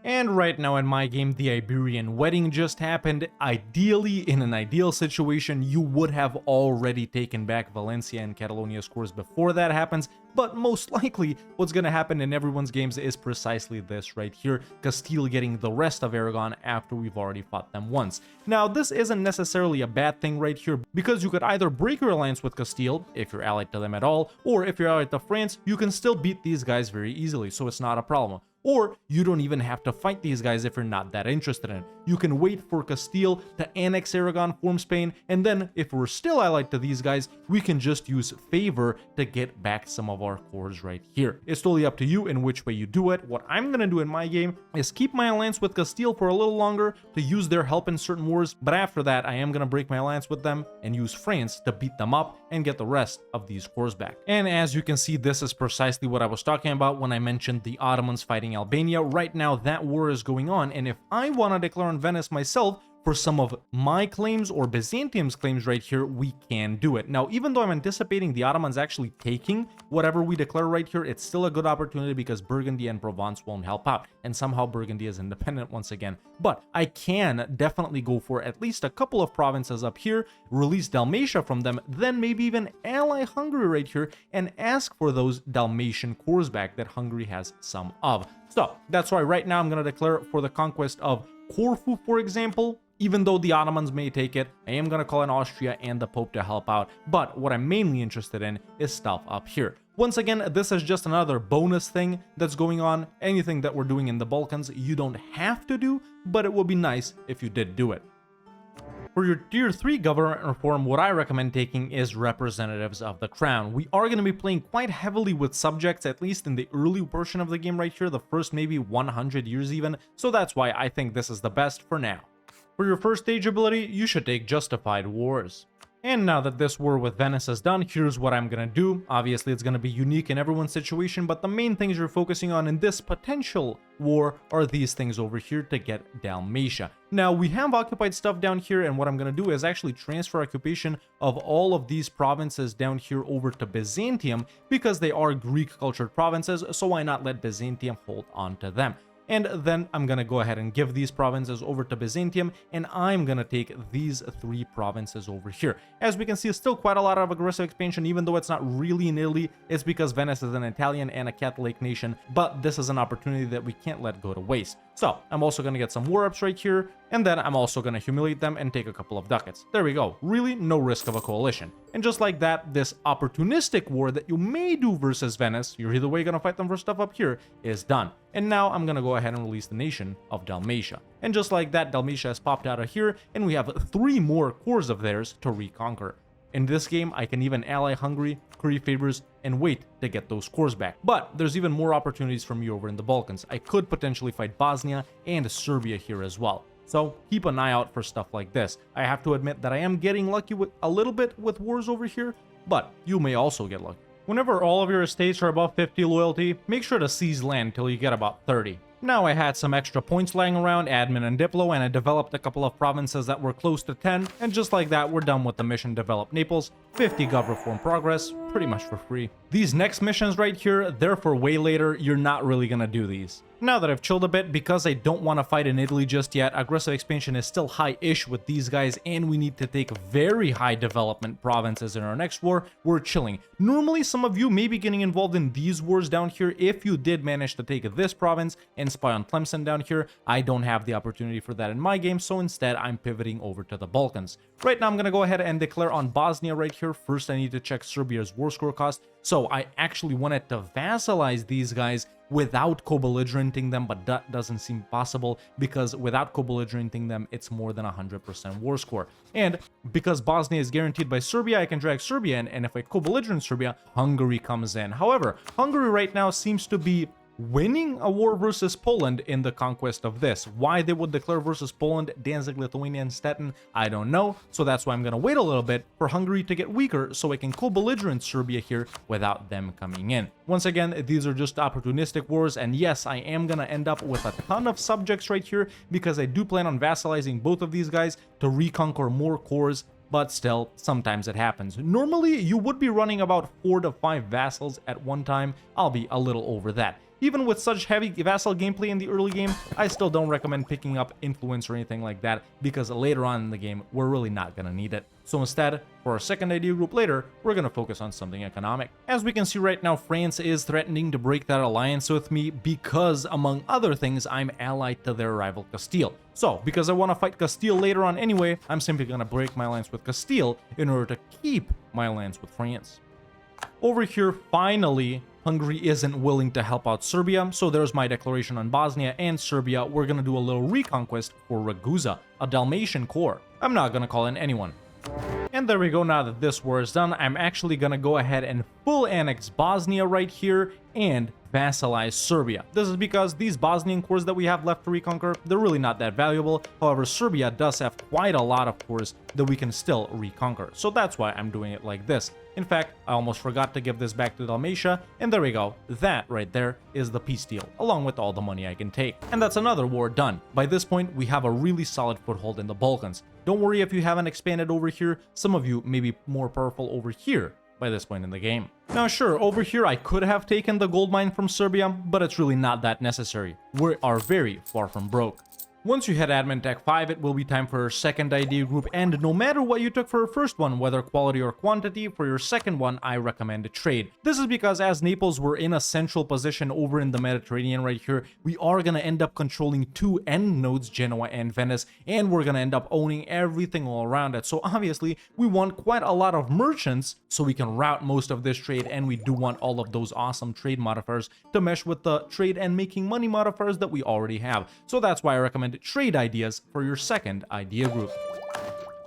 And right now in my game, the Iberian wedding just happened. Ideally, in an ideal situation, you would have already taken back Valencia and Catalonia's cores before that happens, but most likely what's going to happen in everyone's games is precisely this right here, Castile getting the rest of Aragon after we've already fought them once. Now, this isn't necessarily a bad thing right here, because you could either break your alliance with Castile, if you're allied to them at all, or if you're allied to France, you can still beat these guys very easily, so it's not a problem. Or you don't even have to fight these guys if you're not that interested in it. You can wait for Castile to annex Aragon, form Spain, and then if we're still allied to these guys, we can just use favor to get back some of our cores right here. It's totally up to you in which way you do it. What I'm gonna do in my game is keep my alliance with Castile for a little longer to use their help in certain wars, but after that I am gonna break my alliance with them and use France to beat them up and get the rest of these cores back. And as you can see, this is precisely what I was talking about when I mentioned the Ottomans fighting Albania. Right now that war is going on, and if I want to declare on Venice myself for some of my claims or Byzantium's claims right here, we can do it. Now, even though I'm anticipating the Ottomans actually taking whatever we declare right here, it's still a good opportunity because Burgundy and Provence won't help out, and somehow Burgundy is independent once again. But I can definitely go for at least a couple of provinces up here, release Dalmatia from them, then maybe even ally Hungary right here and ask for those Dalmatian cores back that Hungary has some of. So that's why right now I'm going to declare for the conquest of Corfu, for example. Even though the Ottomans may take it, I am going to call in Austria and the Pope to help out, but what I'm mainly interested in is stuff up here. Once again, this is just another bonus thing that's going on. Anything that we're doing in the Balkans, you don't have to do, but it would be nice if you did do it. For your Tier 3 government reform, what I recommend taking is representatives of the crown. We are going to be playing quite heavily with subjects, at least in the early portion of the game right here, the first maybe 100 years even, so that's why I think this is the best for now. For your first stage ability, you should take Justified Wars. And now that this war with Venice is done, here's what I'm gonna do. Obviously, it's gonna be unique in everyone's situation, but the main things you're focusing on in this potential war are these things over here to get Dalmatia. Now, we have occupied stuff down here, and what I'm gonna do is actually transfer occupation of all of these provinces down here over to Byzantium, because they are Greek-cultured provinces, so why not let Byzantium hold on to them? And then I'm gonna go ahead and give these provinces over to Byzantium, and I'm gonna take these 3 provinces over here. As we can see, still quite a lot of aggressive expansion, even though it's not really in Italy. It's because Venice is an Italian and a Catholic nation, but this is an opportunity that we can't let go to waste. So I'm also gonna get some war ups right here, and then I'm also gonna humiliate them and take a couple of ducats. There we go. Really no risk of a coalition. And just like that, this opportunistic war that you may do versus Venice, you're either way gonna fight them for stuff up here, is done. And now I'm gonna go ahead and release the nation of Dalmatia. And just like that, Dalmatia has popped out of here, and we have 3 more cores of theirs to reconquer. In this game, I can even ally Hungary, curry favors, and wait to get those cores back. But there's even more opportunities for me over in the Balkans. I could potentially fight Bosnia and Serbia here as well. So keep an eye out for stuff like this. I have to admit that I am getting lucky with a little bit with wars over here, but you may also get lucky. Whenever all of your estates are above 50 loyalty, make sure to seize land till you get about 30. Now I had some extra points lying around, admin and diplo, and I developed a couple of provinces that were close to 10, and just like that, we're done with the mission Develop Naples, 50 gov reform progress, pretty much for free. These next missions right here, they're for way later, you're not really gonna do these. Now that I've chilled a bit, because I don't want to fight in Italy just yet, aggressive expansion is still high-ish with these guys, and we need to take very high development provinces in our next war, we're chilling. Normally, some of you may be getting involved in these wars down here if you did manage to take this province and spy on Tlemcen down here. I don't have the opportunity for that in my game, so instead I'm pivoting over to the Balkans. Right now I'm going to go ahead and declare on Bosnia right here. First I need to check Serbia's war score cost, so I actually wanted to vassalize these guys without co-belligerenting them, but that doesn't seem possible because without co-belligerenting them, it's more than 100% war score. And because Bosnia is guaranteed by Serbia, I can drag Serbia in, and if I co-belligerent Serbia, Hungary comes in. However, Hungary right now seems to be winning a war versus Poland in the conquest of this. Why they would declare versus Poland, Danzig, Lithuania, and Stettin, I don't know. So that's why I'm going to wait a little bit for Hungary to get weaker so I can co-belligerent Serbia here without them coming in. Once again, these are just opportunistic wars, and yes, I am going to end up with a ton of subjects right here because I do plan on vassalizing both of these guys to reconquer more cores. But still, sometimes it happens. Normally, you would be running about 4 to 5 vassals at one time. I'll be a little over that. Even with such heavy vassal gameplay in the early game, I still don't recommend picking up influence or anything like that, because later on in the game, we're really not gonna need it. So instead, for our second idea group later, we're gonna focus on something economic. As we can see right now, France is threatening to break that alliance with me because, among other things, I'm allied to their rival Castile. So, because I want to fight Castile later on anyway, I'm simply gonna break my alliance with Castile in order to keep my alliance with France. Over here, finally, Hungary isn't willing to help out Serbia, so there's my declaration on Bosnia and Serbia. We're gonna do a little reconquest for Ragusa, a Dalmatian core. I'm not gonna call in anyone. And there we go. Now that this war is done, I'm actually gonna go ahead and full annex Bosnia right here and vassalize Serbia. This is because these Bosnian cores that we have left to reconquer, they're really not that valuable. However, Serbia does have quite a lot of cores that we can still reconquer. So that's why I'm doing it like this. In fact, I almost forgot to give this back to Dalmatia, and there we go. That right there is the peace deal, along with all the money I can take. And that's another war done. By this point, we have a really solid foothold in the Balkans. Don't worry if you haven't expanded over here. Some of you may be more powerful over here by this point in the game. Now sure, over here I could have taken the gold mine from Serbia, but it's really not that necessary. We are very far from broke. Once you hit admin tech 5, it will be time for your second idea group, and no matter what you took for your first one, whether quality or quantity, for your second one, I recommend a trade. This is because as Naples, we're in a central position over in the Mediterranean right here. We are going to end up controlling 2 end nodes, Genoa and Venice, and we're going to end up owning everything all around it. So obviously, we want quite a lot of merchants so we can route most of this trade, and we do want all of those awesome trade modifiers to mesh with the trade and making money modifiers that we already have. So that's why I recommend trade ideas for your second idea group.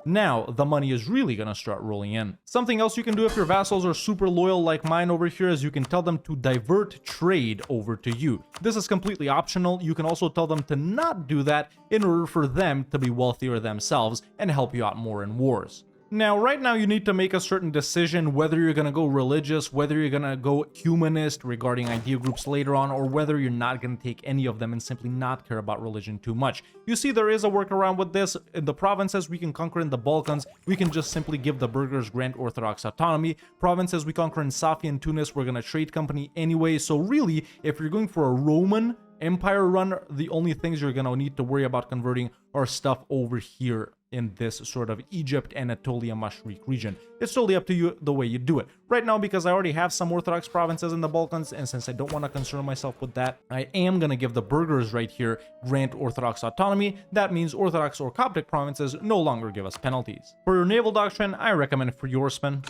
Now, the money is really gonna start rolling in. Something else you can do if your vassals are super loyal like mine over here is you can tell them to divert trade over to you. This is completely optional. You can also tell them to not do that in order for them to be wealthier themselves and help you out more in wars. Now, right now, you need to make a certain decision whether you're going to go religious, whether you're going to go humanist regarding idea groups later on, or whether you're not going to take any of them and simply not care about religion too much. You see, there is a workaround with this. In the provinces we can conquer in the Balkans, we can just simply give the burghers Grand Orthodox autonomy. Provinces we conquer in Safia and Tunis, we're going to trade company anyway. So really, if you're going for a Roman Empire run, the only things you're going to need to worry about converting are stuff over here in this sort of Egypt, Anatolia, Mashriq region. It's totally up to you the way you do it. Right now, because I already have some Orthodox provinces in the Balkans, and since I don't want to concern myself with that, I am going to give the burghers right here grant Orthodox autonomy. That means Orthodox or Coptic provinces no longer give us penalties. For your naval doctrine, I recommend free oarsmen.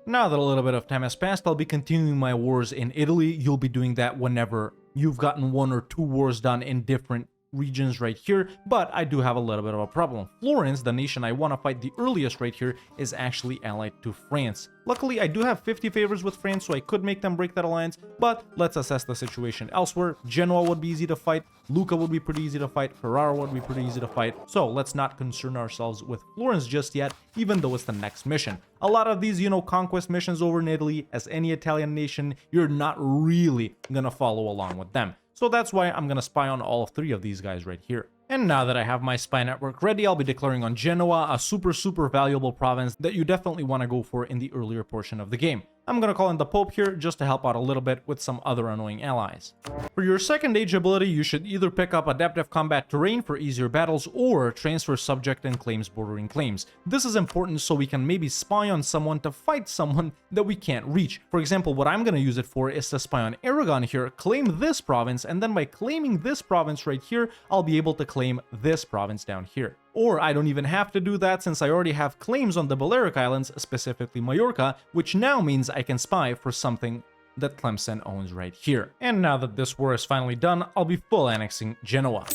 Now that a little bit of time has passed, I'll be continuing my wars in Italy. You'll be doing that whenever you've gotten 1 or 2 wars done in different regions right here, but I do have a little bit of a problem. Florence, the nation I want to fight the earliest right here, is actually allied to France. Luckily, I do have 50 favors with France, so I could make them break that alliance, but let's assess the situation elsewhere. Genoa would be easy to fight, Lucca would be pretty easy to fight, Ferrara would be pretty easy to fight, so let's not concern ourselves with Florence just yet, even though it's the next mission. A lot of these, conquest missions over in Italy, as any Italian nation, you're not really gonna follow along with them. So that's why I'm gonna spy on all 3 of these guys right here. And now that I have my spy network ready, I'll be declaring on Genoa, a super valuable province that you definitely want to go for in the earlier portion of the game. I'm gonna call in the Pope here just to help out a little bit with some other annoying allies. For your second age ability, you should either pick up Adaptive Combat Terrain for easier battles or Transfer Subject and Claims Bordering Claims. This is important so we can maybe spy on someone to fight someone that we can't reach. For example, what I'm gonna use it for is to spy on Aragon here, claim this province, and then by claiming this province right here, I'll be able to claim this province down here. Or I don't even have to do that since I already have claims on the Balearic Islands, specifically Majorca, which now means I can spy for something that Tlemcen owns right here. And now that this war is finally done, I'll be full annexing Genoa.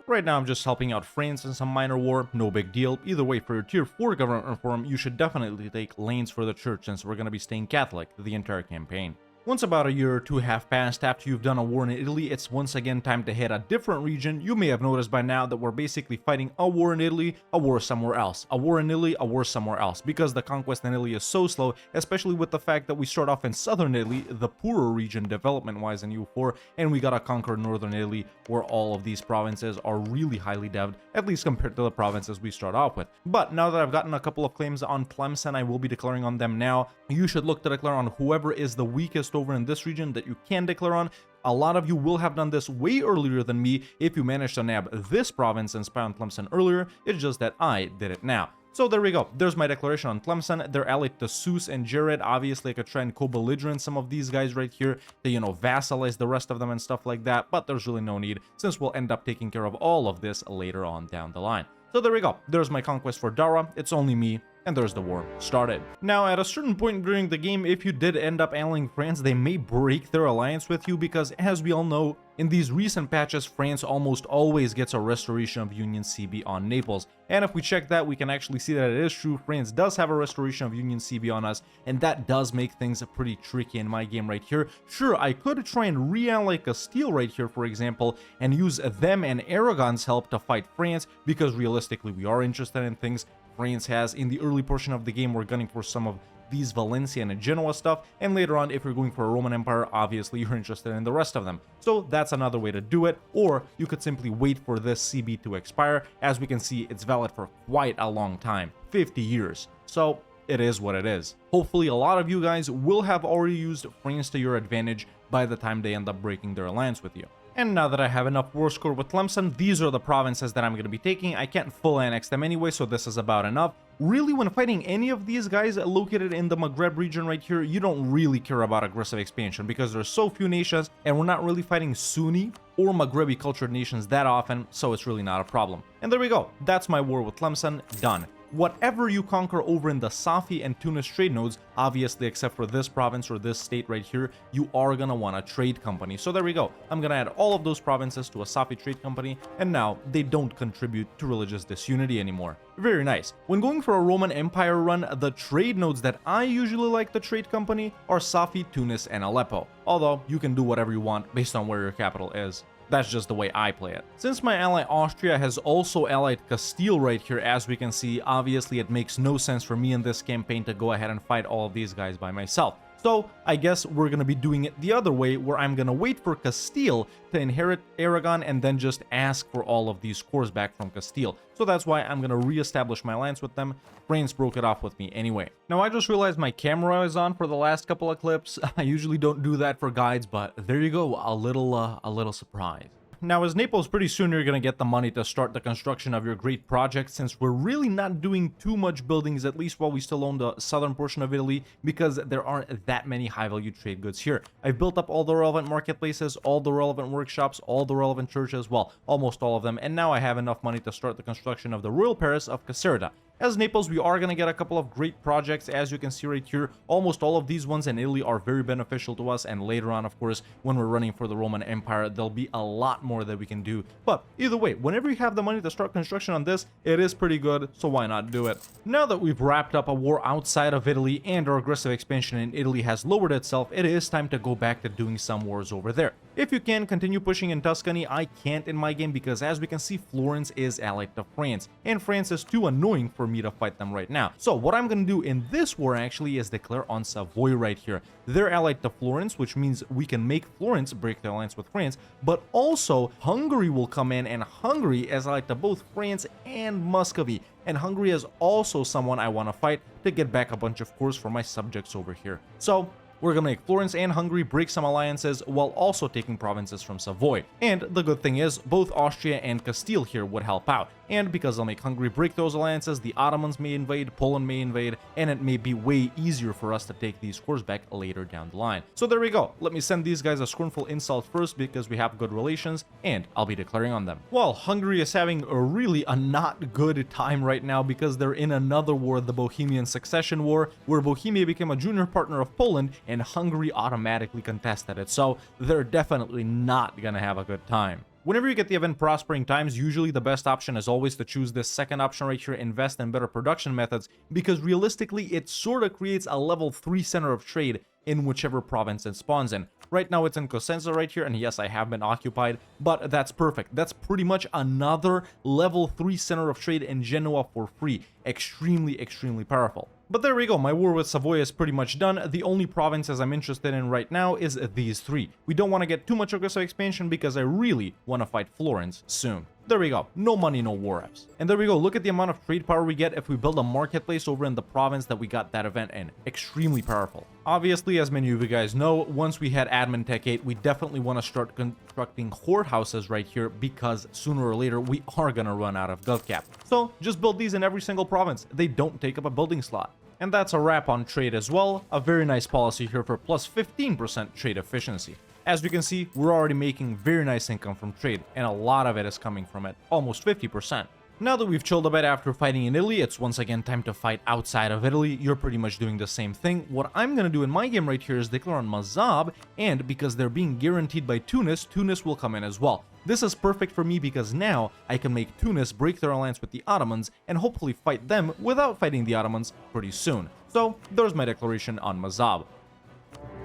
Right now I'm just helping out France in some minor war, no big deal. Either way, for your tier 4 government reform, you should definitely take lanes for the church since we're going to be staying Catholic the entire campaign. Once about a year or two have passed after you've done a war in Italy, it's once again time to hit a different region. You may have noticed by now that we're basically fighting a war in Italy, a war somewhere else, a war in Italy, a war somewhere else, because the conquest in Italy is so slow, especially with the fact that we start off in southern Italy, the poorer region development-wise in EU4, and we gotta conquer northern Italy, where all of these provinces are really highly dev'd, at least compared to the provinces we start off with. But now that I've gotten a couple of claims on Tlemcen, I will be declaring on them now. You should look to declare on whoever is the weakest over in this region that you can declare on. A lot of you will have done this way earlier than me if you managed to nab this province and spy on Tlemcen earlier. It's just that I did it now. So there we go. There's my declaration on Tlemcen. They're allied to Zeus and Jared. Obviously, I could try and co-belligerent some of these guys right here to, vassalize the rest of them and stuff like that. But there's really no need since we'll end up taking care of all of this later on down the line. So there we go. There's my conquest for Dara. It's only me. And there's the war started. Now, at a certain point during the game, if you did end up allying France, they may break their alliance with you because, as we all know, in these recent patches, France almost always gets a restoration of Union CB on Naples. And if we check that, we can actually see that it is true. France does have a restoration of Union CB on us, and that does make things pretty tricky in my game right here. Sure, I could try and re-ally Castile right here, for example, and use them and Aragon's help to fight France, because realistically, we are interested in things France has. In the early portion of the game, we're gunning for some of these Valencia and Genoa stuff, and later on, if you're going for a Roman Empire, obviously you're interested in the rest of them. So that's another way to do it, or you could simply wait for this CB to expire. As we can see, it's valid for quite a long time, 50 years. So it is what it is. Hopefully a lot of you guys will have already used France to your advantage by the time they end up breaking their alliance with you. And now that I have enough war score with Tlemcen, these are the provinces that I'm going to be taking. I can't full annex them anyway, so this is about enough. Really, when fighting any of these guys located in the Maghreb region right here, you don't really care about aggressive expansion because there's so few nations, and we're not really fighting Sunni or Maghrebi cultured nations that often, so it's really not a problem. And there we go. That's my war with Tlemcen done. Whatever you conquer over in the Safi and Tunis trade nodes, obviously except for this province or this state right here, you are gonna want a trade company. So there we go. I'm gonna add all of those provinces to a Safi trade company, and now they don't contribute to religious disunity anymore. Very nice. When going for a Roman Empire run, the trade nodes that I usually like to trade company are Safi, Tunis, and Aleppo. Although you can do whatever you want based on where your capital is. That's just the way I play it. Since my ally Austria has also allied Castile right here, as we can see, obviously it makes no sense for me in this campaign to go ahead and fight all of these guys by myself. So I guess we're going to be doing it the other way, where I'm going to wait for Castile to inherit Aragon and then just ask for all of these cores back from Castile. So that's why I'm going to re-establish my alliance with them. France broke it off with me anyway. Now I just realized my camera is on for the last couple of clips. I usually don't do that for guides, but there you go, a little surprise. Now, as Naples, pretty soon you're going to get the money to start the construction of your great project, since we're really not doing too much buildings, at least while we still own the southern portion of Italy, because there aren't that many high-value trade goods here. I've built up all the relevant marketplaces, all the relevant workshops, all the relevant churches, well, almost all of them, and now I have enough money to start the construction of the royal palace of Caserta. As Naples, we are going to get a couple of great projects, as you can see right here. Almost all of these ones in Italy are very beneficial to us, and later on, of course, when we're running for the Roman Empire, there'll be a lot more that we can do. But either way, whenever you have the money to start construction on this, it is pretty good, so why not do it? Now that we've wrapped up a war outside of Italy and our aggressive expansion in Italy has lowered itself, it is time to go back to doing some wars over there. If you can, continue pushing in Tuscany. I can't in my game because, as we can see, Florence is allied to France, and France is too annoying for me to fight them right now. So what I'm going to do in this war actually is declare on Savoy right here. They're allied to Florence, which means we can make Florence break the alliance with France, but also Hungary will come in, and Hungary is allied to both France and Muscovy. And Hungary is also someone I want to fight to get back a bunch of cores for my subjects over here. So we're gonna make Florence and Hungary break some alliances while also taking provinces from Savoy. And the good thing is, both Austria and Castile here would help out. And because I'll make Hungary break those alliances, the Ottomans may invade, Poland may invade, and it may be way easier for us to take these cores back later down the line. So there we go. Let me send these guys a scornful insult first because we have good relations, and I'll be declaring on them. Well, Hungary is having a not good time right now because they're in another war, the Bohemian Succession War, where Bohemia became a junior partner of Poland, and Hungary automatically contested it, so they're definitely not gonna have a good time. Whenever you get the event Prospering Times, usually the best option is always to choose this second option right here, invest in better production methods, because realistically it sort of creates a level 3 center of trade in whichever province it spawns in. Right now it's in Cosenza right here, and yes, I have been occupied, but that's perfect. That's pretty much another level 3 center of trade in Genoa for free. Extremely, extremely powerful. But there we go, my war with Savoy is pretty much done. The only provinces I'm interested in right now is these 3. We don't want to get too much aggressive expansion because I really want to fight Florence soon. There we go, no money, no war reps. And there we go, look at the amount of trade power we get if we build a marketplace over in the province that we got that event in. Extremely powerful. Obviously, as many of you guys know, once we had Admin Tech 8, we definitely want to start constructing horde houses right here, because sooner or later we are going to run out of gov cap. So just build these in every single province. They don't take up a building slot. And that's a wrap on trade as well. A very nice policy here for plus 15% trade efficiency. As we can see, we're already making very nice income from trade, and a lot of it is coming from it, almost 50%. Now that we've chilled a bit after fighting in Italy, it's once again time to fight outside of Italy. You're pretty much doing the same thing. What I'm going to do in my game right here is declare on Mazab, and because they're being guaranteed by Tunis, Tunis will come in as well. This is perfect for me because now I can make Tunis break their alliance with the Ottomans and hopefully fight them without fighting the Ottomans pretty soon. So there's my declaration on Mazab.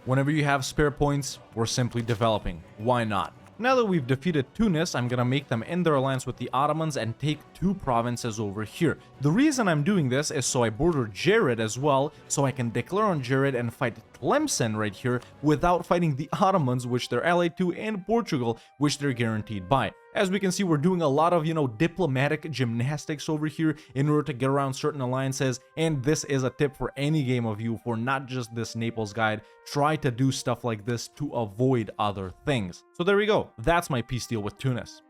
Whenever you have spare points, we're simply developing. Why not? Now that we've defeated Tunis, I'm gonna make them end their alliance with the Ottomans and take 2 provinces over here. The reason I'm doing this is so I border Jared as well, so I can declare on Jared and fight Tlemcen right here without fighting the Ottomans, which they're allied to, and Portugal, which they're guaranteed by. As we can see, we're doing a lot of, diplomatic gymnastics over here in order to get around certain alliances, and this is a tip for any game of EU4, not just this Naples guide. Try to do stuff like this to avoid other things. So there we go, that's my peace deal with Tunis.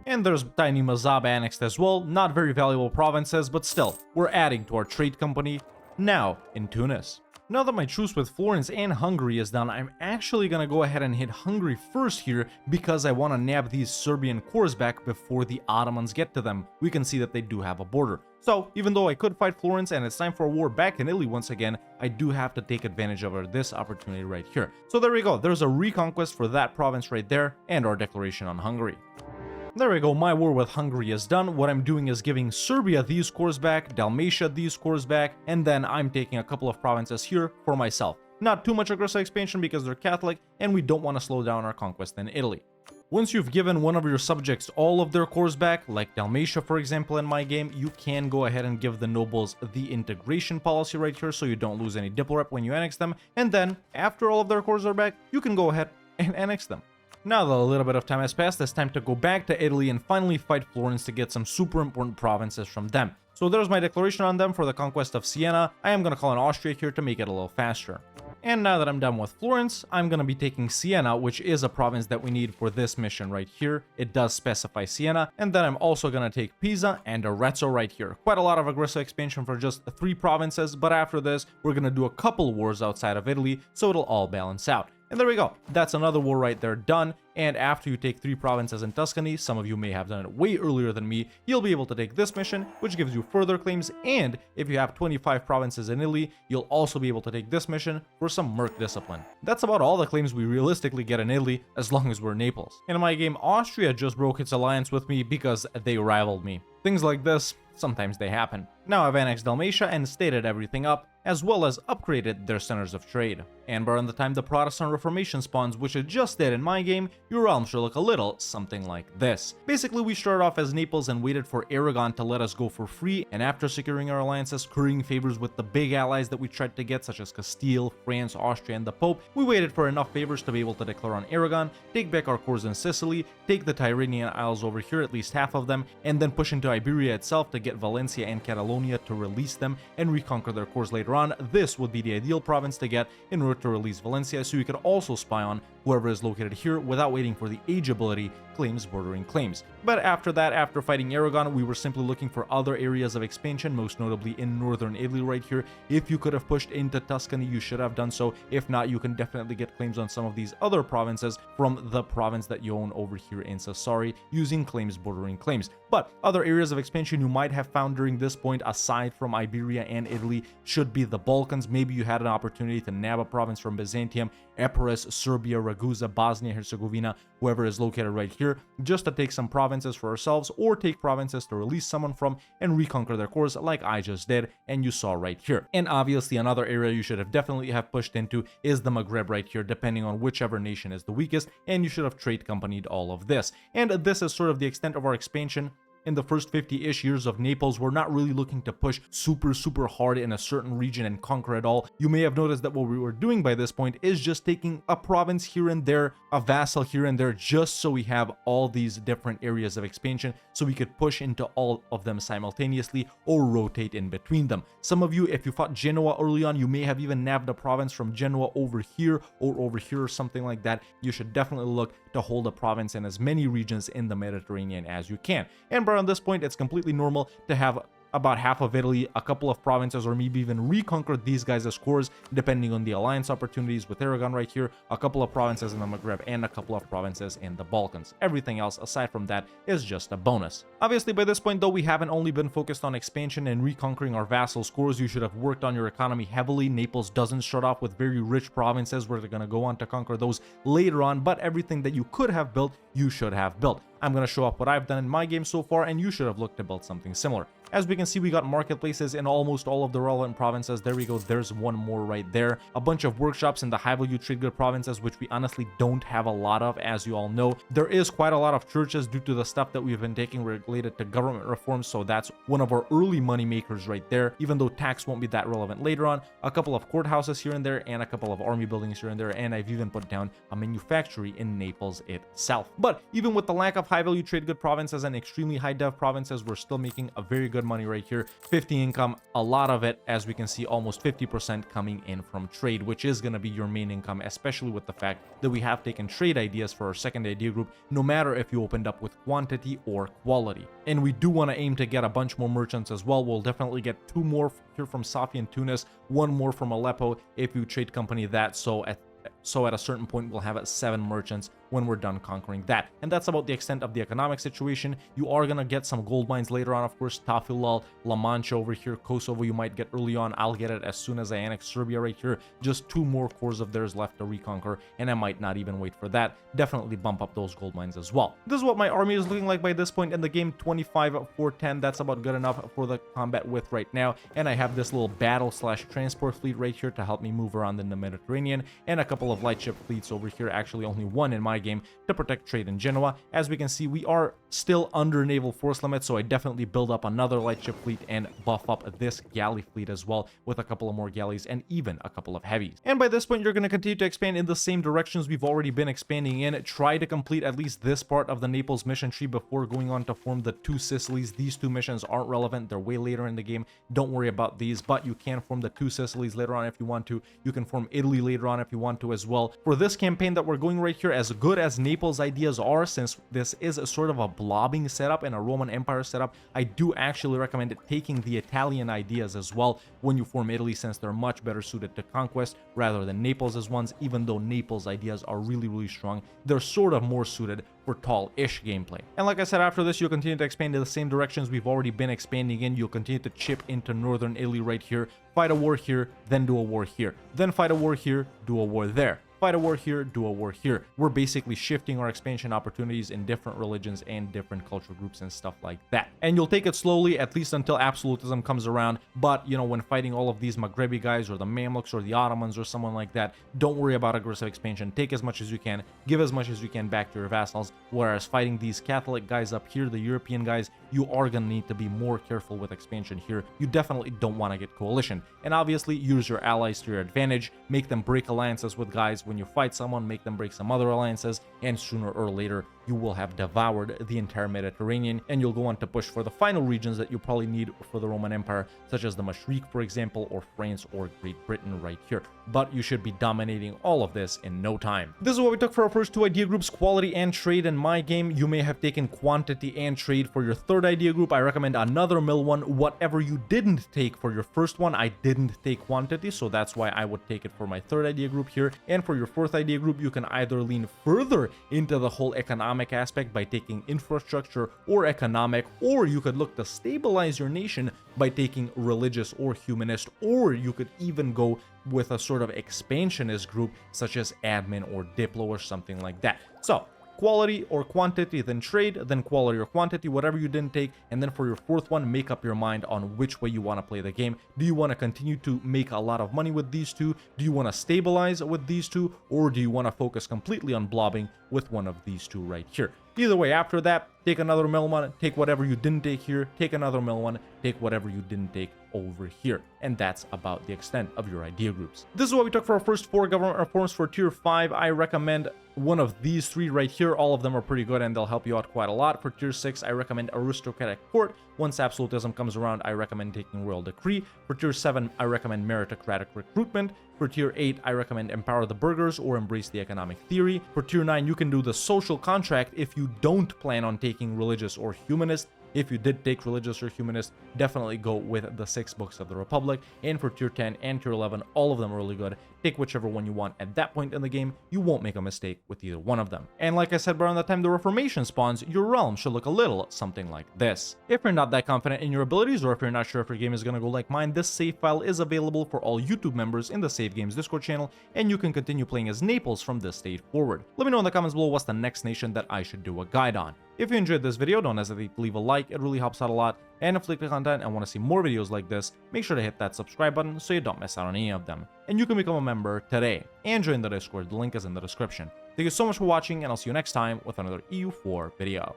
And there's tiny Mazab annexed as well, not very valuable provinces, but still, we're adding to our trade company now in Tunis. Now that my truce with Florence and Hungary is done, I'm actually gonna go ahead and hit Hungary first here because I want to nab these Serbian cores back before the Ottomans get to them. We can see that they do have a border. So even though I could fight Florence and it's time for a war back in Italy once again, I do have to take advantage of this opportunity right here. So there we go, there's a reconquest for that province right there and our declaration on Hungary. There we go, my war with Hungary is done. What I'm doing is giving Serbia these cores back, Dalmatia these cores back, and then I'm taking a couple of provinces here for myself. Not too much aggressive expansion because they're Catholic, and we don't want to slow down our conquest in Italy. Once you've given one of your subjects all of their cores back, like Dalmatia for example in my game, you can go ahead and give the nobles the integration policy right here so you don't lose any diplo rep when you annex them, and then after all of their cores are back, you can go ahead and annex them. Now that a little bit of time has passed, it's time to go back to Italy and finally fight Florence to get some super important provinces from them. So there's my declaration on them for the conquest of Siena. I am going to call in Austria here to make it a little faster. And now that I'm done with Florence, I'm going to be taking Siena, which is a province that we need for this mission right here. It does specify Siena. And then I'm also going to take Pisa and Arezzo right here. Quite a lot of aggressive expansion for just 3 provinces, but after this, we're going to do a couple wars outside of Italy, so it'll all balance out. And there we go, that's another war right there done, and after you take 3 provinces in Tuscany, some of you may have done it way earlier than me, you'll be able to take this mission, which gives you further claims, and if you have 25 provinces in Italy, you'll also be able to take this mission for some Merc discipline. That's about all the claims we realistically get in Italy, as long as we're Naples. In my game, Austria just broke its alliance with me because they rivaled me. Things like this, sometimes they happen. Now I've annexed Dalmatia and stated everything up, as well as upgraded their centers of trade. And around the time the Protestant Reformation spawns, which it just did in my game, your realm should look a little something like this. Basically, we started off as Naples and waited for Aragon to let us go for free, and after securing our alliances, currying favors with the big allies that we tried to get, such as Castile, France, Austria, and the Pope, we waited for enough favors to be able to declare on Aragon, take back our cores in Sicily, take the Tyrrhenian Isles over here, at least half of them, and then push into Iberia itself to get Valencia and Catalonia to release them and reconquer their cores later on. This would be the ideal province to get in order to release Valencia, so you could also spy on whoever is located here, without waiting for the age ability, claims bordering claims. But after that, after fighting Aragon, we were simply looking for other areas of expansion, most notably in northern Italy right here. If you could have pushed into Tuscany, you should have done so. If not, you can definitely get claims on some of these other provinces from the province that you own over here in Sassari using claims bordering claims. But other areas of expansion you might have found during this point, aside from Iberia and Italy, should be the Balkans. Maybe you had an opportunity to nab a province from Byzantium, Epirus, Serbia, Ragusa, Bosnia, Herzegovina, whoever is located right here, just to take some provinces for ourselves, or take provinces to release someone from and reconquer their cores like I just did and you saw right here. And obviously another area you should have definitely have pushed into is the Maghreb right here, depending on whichever nation is the weakest, and you should have trade companied all of this. And this is sort of the extent of our expansion. In the first 50-ish years of Naples, we're not really looking to push super hard in a certain region and conquer it all. You may have noticed that what we were doing by this point is just taking a province here and there, a vassal here and there, just so we have all these different areas of expansion, so we could push into all of them simultaneously or rotate in between them. Some of you, if you fought Genoa early on, you may have even nabbed a province from Genoa over here or something like that. You should definitely look to hold a province in as many regions in the Mediterranean as you can. And around this point, it's completely normal to have about half of Italy, a couple of provinces, or maybe even reconquer these guys as cores, depending on the alliance opportunities with Aragon right here, a couple of provinces in the Maghreb, and a couple of provinces in the Balkans. Everything else, aside from that, is just a bonus. Obviously, by this point, though, we haven't only been focused on expansion and reconquering our vassals' cores. You should have worked on your economy heavily. Naples doesn't start off with very rich provinces where they're going to go on to conquer those later on, but everything that you could have built, you should have built. I'm going to show off what I've done in my game so far, and you should have looked to build something similar. As we can see, we got marketplaces in almost all of the relevant provinces. There we go, there's one more right there. A bunch of workshops in the high-value trade good provinces, which we honestly don't have a lot of, as you all know. There is quite a lot of churches due to the stuff that we've been taking related to government reforms, so that's one of our early money makers right there, even though tax won't be that relevant later on. A couple of courthouses here and there, and a couple of army buildings here and there, and I've even put down a manufactory in Naples itself. But even with the lack of high-value trade good provinces and extremely high-dev provinces, we're still making a very good money right here. 50 income, a lot of it, as we can see, almost 50% coming in from trade, which is going to be your main income, especially with the fact that we have taken trade ideas for our second idea group, no matter if you opened up with quantity or quality. And we do want to aim to get a bunch more merchants as well. We'll definitely get 2 more here from Sofia and Tunis, 1 more from Aleppo if you trade company that, so at a certain point we'll have 7 merchants when we're done conquering that. And that's about the extent of the economic situation. You are gonna get some gold mines later on, of course. Tafilal, La Mancha over here, Kosovo you might get early on. I'll get it as soon as I annex Serbia right here. Just 2 more cores of theirs left to reconquer, and I might not even wait for that. Definitely bump up those gold mines as well. This is what my army is looking like by this point in the game. 25-410, that's about good enough for the combat width right now. And I have this little battle/transport fleet right here to help me move around in the Mediterranean, and a couple of light ship fleets over here, actually only 1 in my game, to protect trade in Genoa. As we can see, we are still under naval force limit, so I definitely build up another light ship fleet and buff up this galley fleet as well, with a couple of more galleys and even a couple of heavies. And by this point, you're going to continue to expand in the same directions we've already been expanding in. Try to complete at least this part of the Naples mission tree before going on to form the 2 Sicilies. These 2 missions aren't relevant, they're way later in the game. Don't worry about these, but you can form the 2 Sicilies later on if you want to. You can form Italy later on if you want to as well. For this campaign that we're going right here, as good as Naples ideas are, since this is a sort of a blobbing setup and a Roman Empire setup, I do actually recommend taking the Italian ideas as well when you form Italy, since they're much better suited to conquest rather than Naples' ones. Even though Naples ideas are really strong, they're sort of more suited for tall-ish gameplay. And like I said, after this, you'll continue to expand in the same directions we've already been expanding in. You'll continue to chip into northern Italy right here, fight a war here, then do a war here, then fight a war here, do a war there. Fight a war here, do a war here. We're basically shifting our expansion opportunities in different religions and different cultural groups and stuff like that. And you'll take it slowly, at least until absolutism comes around. But, you know, when fighting all of these Maghrebi guys or the Mamluks or the Ottomans or someone like that, don't worry about aggressive expansion. Take as much as you can, give as much as you can back to your vassals. Whereas fighting these Catholic guys up here, the European guys, you are going to need to be more careful with expansion here. You definitely don't want to get coalition. And obviously, use your allies to your advantage. Make them break alliances with guys. When you fight someone, make them break some other alliances, and sooner or later you will have devoured the entire Mediterranean, and you'll go on to push for the final regions that you probably need for the Roman Empire, such as the Mashriq, for example, or France or Great Britain right here. But you should be dominating all of this in no time. This is what we took for our first two idea groups, quality and trade. In my game, you may have taken quantity and trade for your third idea group. I recommend another mill one. Whatever you didn't take for your first one, I didn't take quantity, so that's why I would take it for my third idea group here. And for your fourth idea group, you can either lean further into the whole economic aspect by taking infrastructure or economic, or you could look to stabilize your nation by taking religious or humanist, or you could even go with a sort of expansionist group such as admin or diplo or something like that. So quality or quantity, then trade, then quality or quantity, whatever you didn't take. And then for your fourth one, make up your mind on which way you want to play the game. Do you want to continue to make a lot of money with these two? Do you want to stabilize with these two? Or do you want to focus completely on blobbing with one of these two right here? Either way, after that, take another mill one, take whatever you didn't take here, take another mill one, take whatever you didn't take over here. And that's about the extent of your idea groups. This is what we took for our first 4 government reforms for tier 5. I recommend one of these 3 right here. All of them are pretty good and they'll help you out quite a lot. For tier 6, I recommend aristocratic court. Once absolutism comes around, I recommend taking royal decree. For tier 7, I recommend meritocratic recruitment. For tier 8, I recommend empower the burghers or embrace the economic theory. For tier 9, you can do the social contract if you don't plan on taking religious or humanist. If you did take religious or humanist, definitely go with the 6 books of the Republic. And for tier 10 and tier 11, all of them are really good. Take whichever one you want at that point in the game. You won't make a mistake with either one of them. And like I said, around the time the Reformation spawns, your realm should look a little something like this. If you're not that confident in your abilities, or if you're not sure if your game is going to go like mine, this save file is available for all YouTube members in the Save Games Discord channel, and you can continue playing as Naples from this stage forward. Let me know in the comments below what's the next nation that I should do a guide on. If you enjoyed this video, don't hesitate to leave a like, it really helps out a lot. And if you like the content and want to see more videos like this, make sure to hit that subscribe button so you don't miss out on any of them. And you can become a member today and join the Discord, the link is in the description. Thank you so much for watching, and I'll see you next time with another EU4 video.